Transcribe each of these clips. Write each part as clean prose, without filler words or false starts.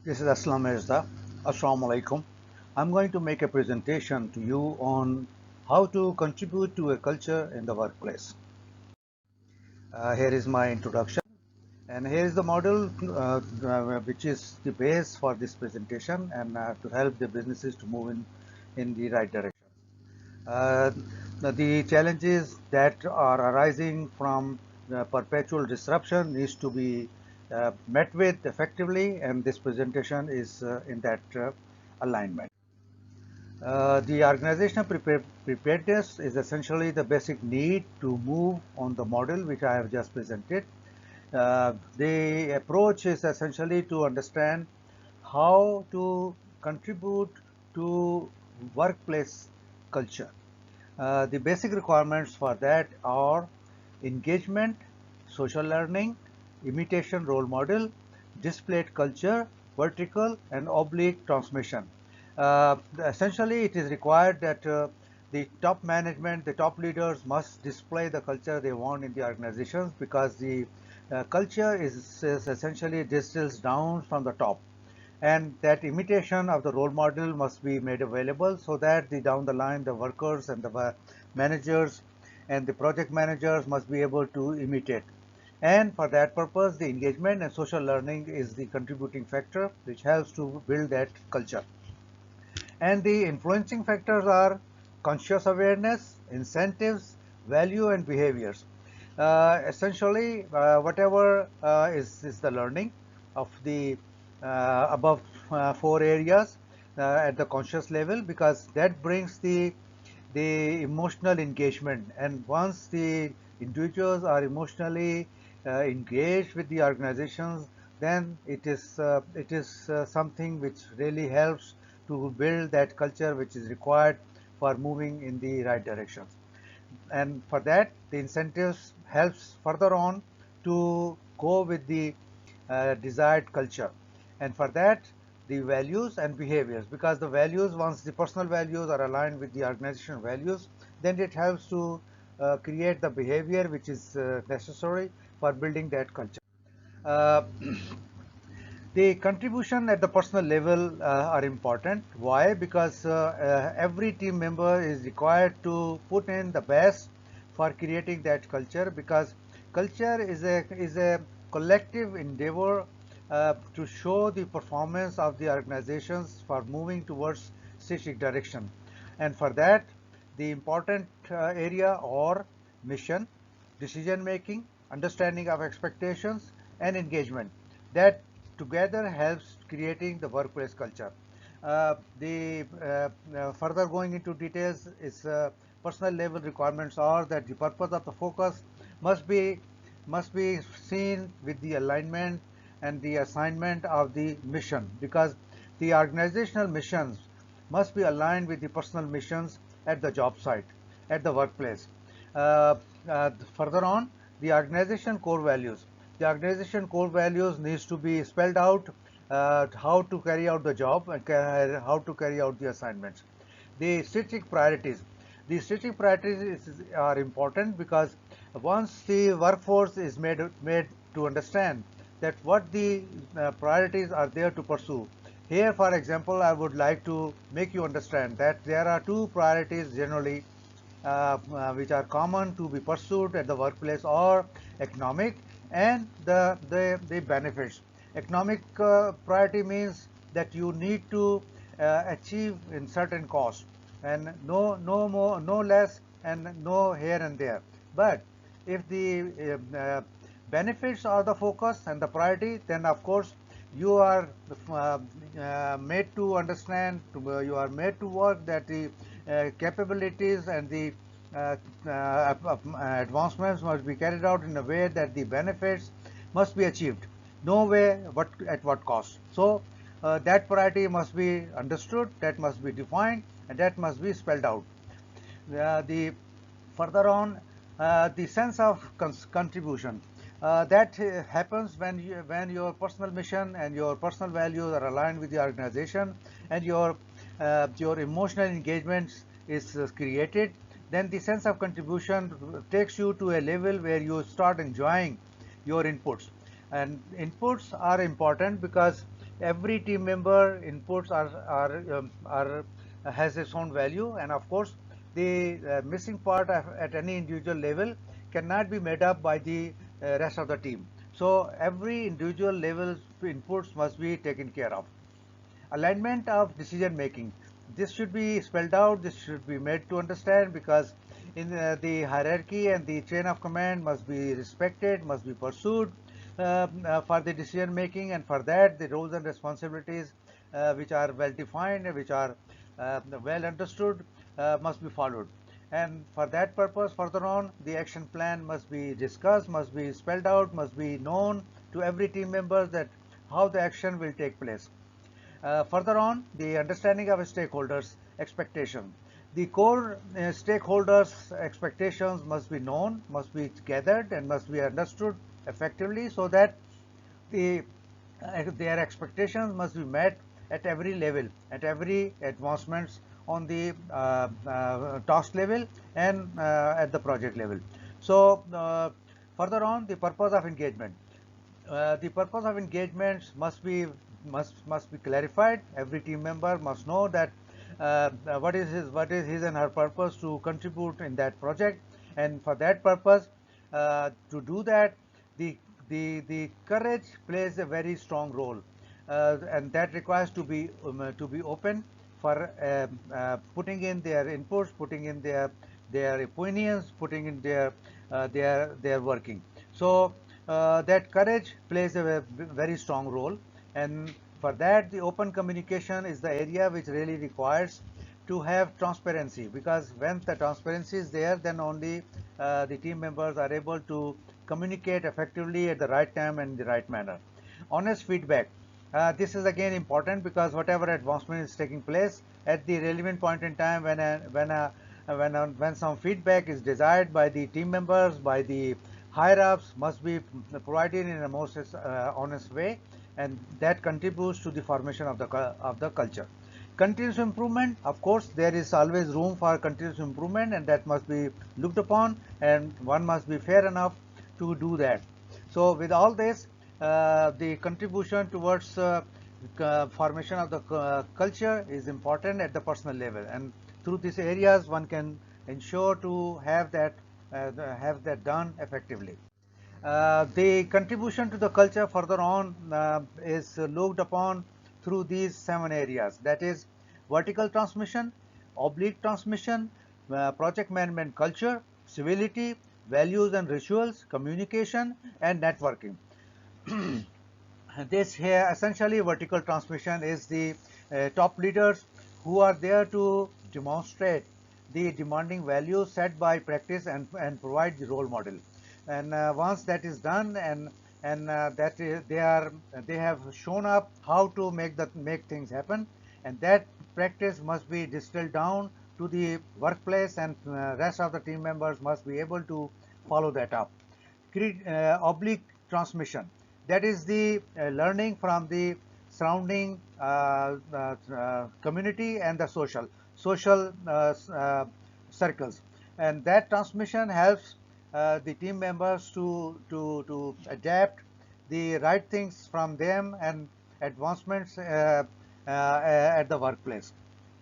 This is Aslam Mirza. Assalamu alaikum. I'm going to make a presentation to you on how to contribute to a culture in the workplace. Here is my introduction, and here is the model which is the base for this presentation and to help the businesses to move in the right direction. Uh, the challenges that are arising from perpetual disruption needs to be met with effectively, and this presentation is in that alignment. The organizational preparedness is essentially the basic need to move on the model which I have just presented. The approach is essentially to understand how to contribute to workplace culture. The basic requirements for that are engagement, social learning, imitation role model, displayed culture, vertical and oblique transmission. Essentially, it is required that the top management, the top leaders must display the culture they want in the organizations, because the culture is essentially distills down from the top, and that imitation of the role model must be made available so that down the line the workers and the managers and the project managers must be able to imitate. And for that purpose, the engagement and social learning is the contributing factor which helps to build that culture. And the influencing factors are conscious awareness, incentives, value, and behaviors. Essentially, whatever is the learning of the above four areas at the conscious level, because that brings the emotional engagement. And once the individuals are emotionally engaged with the organizations, then it is something which really helps to build that culture which is required for moving in the right direction. And for that, the incentives helps further on to go with the desired culture. And for that, the values and behaviors, because the values, once the personal values are aligned with the organizational values, then it helps to create the behavior which is necessary for building that culture. Uh, the contribution at the personal level are important. Why? Because every team member is required to put in the best for creating that culture, because culture is a collective endeavor to show the performance of the organizations for moving towards strategic direction. And for that, the important area or mission, decision making, understanding of expectations, and engagement, that together helps creating the workplace culture. The further going into details is personal level requirements are that the purpose of the focus must be must be seen with the alignment and the assignment of the mission, because the organizational missions must be aligned with the personal missions at the job site, at the workplace. Uh, Further on, the organization core values. The organization core values needs to be spelled out, how to carry out the job and how to carry out the assignments. The strategic priorities. The strategic priorities are important, because once the workforce is made to understand that what the priorities are there to pursue. Here, for example, I would like to make you understand that there are two priorities generally which are common to be pursued at the workplace, or economic and the benefits. Economic priority means that you need to achieve in certain cost, and no more, no less, and no here and there. But if the benefits are the focus and the priority, then of course you are made to understand, you are made to work that the capabilities and the advancements must be carried out in a way that the benefits must be achieved. No way what at what cost. So that priority must be understood, that must be defined, and that must be spelled out. The further on, the sense of contribution that happens when your personal mission and your personal values are aligned with the organization, and your emotional engagement is created. Then the sense of contribution takes you to a level where you start enjoying your inputs. And inputs are important, because every team member inputs are has its own value, and of course the missing part at any individual level cannot be made up by the rest of the team. So every individual level's inputs must be taken care of. Alignment of decision making. This should be spelled out, this should be made to understand, because in the hierarchy and the chain of command must be respected, must be pursued for the decision making, and for that the roles and responsibilities which are well defined, which are well understood, must be followed. And for that purpose, further on, the action plan must be discussed, must be spelled out, must be known to every team member that how the action will take place. Further on, the understanding of stakeholders' expectation. The core stakeholders' expectations must be known, must be gathered, and must be understood effectively, so that the their expectations must be met at every level, at every advancements on the task level and at the project level. So further on, the purpose of engagement. The purpose of engagements must be clarified. Every team member must know that what is his and her purpose to contribute in that project, and for that purpose, to do that, the the courage plays a very strong role, and that requires to be open for putting in their inputs, putting in their opinions, putting in their working. So that courage plays a very strong role, and for that the open communication is the area which really requires to have transparency, because when the transparency is there, then only the team members are able to communicate effectively at the right time and in the right manner. Honest feedback. This is again important, because whatever advancement is taking place at the relevant point in time, when some feedback is desired by the team members, by the higher ups, must be provided in a most honest way, and that contributes to the formation of the culture. Continuous improvement, of course, there is always room for continuous improvement, and that must be looked upon, and one must be fair enough to do that. So with all this, the contribution towards formation of the culture is important at the personal level, and through these areas one can ensure to have that done effectively. The contribution to the culture further on is looked upon through these 7 areas, that is vertical transmission, oblique transmission, project management culture, civility, values and rituals, communication, and networking. This here essentially vertical transmission is the top leaders who are there to demonstrate the demanding values set by practice, and provide the role model. And once that is done, and that is, they have shown up how to make things happen, and that practice must be distilled down to the workplace, and rest of the team members must be able to follow that up. Oblique transmission, that is the learning from the surrounding community and the social circles, and that transmission helps the team members to adapt the right things from them, and advancements at the workplace.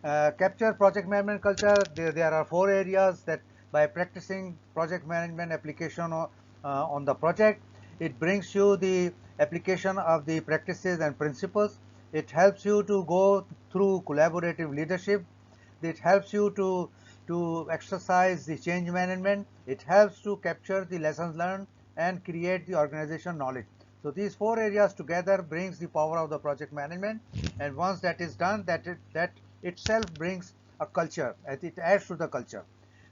Capture project management culture. There are 4 areas that by practicing project management application on the project, it brings you the application of the practices and principles. It helps you to go through collaborative leadership. It helps you to exercise the change management. It helps to capture the lessons learned and create the organization knowledge. So these 4 areas together brings the power of the project management, and once that is done, that itself brings a culture, as it adds to the culture.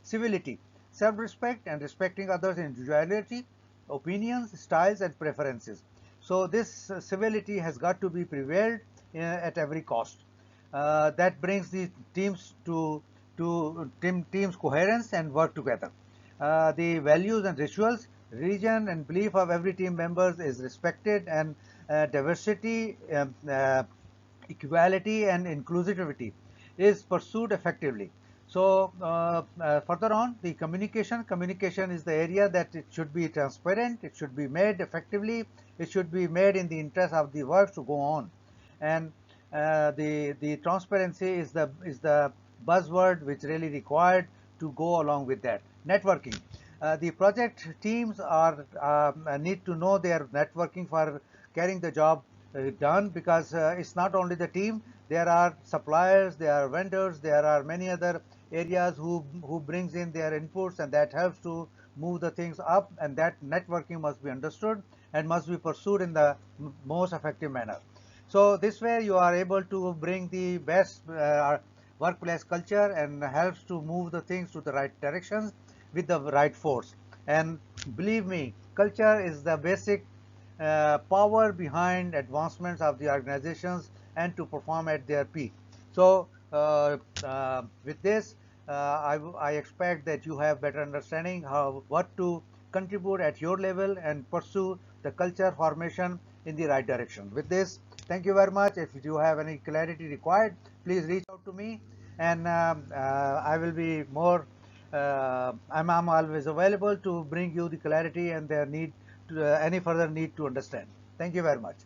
Civility, self-respect and respecting others' individuality, opinions, styles and preferences. So this civility has got to be prevailed at every cost. That brings the teams to teams coherence and work together. The values and rituals, religion and belief of every team members is respected, and diversity, equality and inclusivity is pursued effectively. So further on, the communication is the area that it should be transparent, it should be made effectively, it should be made in the interest of the work to go on. and the transparency is the buzzword which really required to go along with that. Networking. The project teams are need to know their networking for carrying the job done, because it's not only the team. There are suppliers, there are vendors, there are many other areas who brings in their inputs, and that helps to move the things up, and that networking must be understood and must be pursued in the most effective manner. So this way you are able to bring the best workplace culture, and helps to move the things to the right directions with the right force. And believe me, culture is the basic power behind advancements of the organizations and to perform at their peak. So with this, I expect that you have better understanding how what to contribute at your level and pursue the culture formation in the right direction. With this, thank you very much. If you have any clarity required, please reach out to me, and I will be more. I'm always available to bring you the clarity and their need to, any further need to understand. Thank you very much.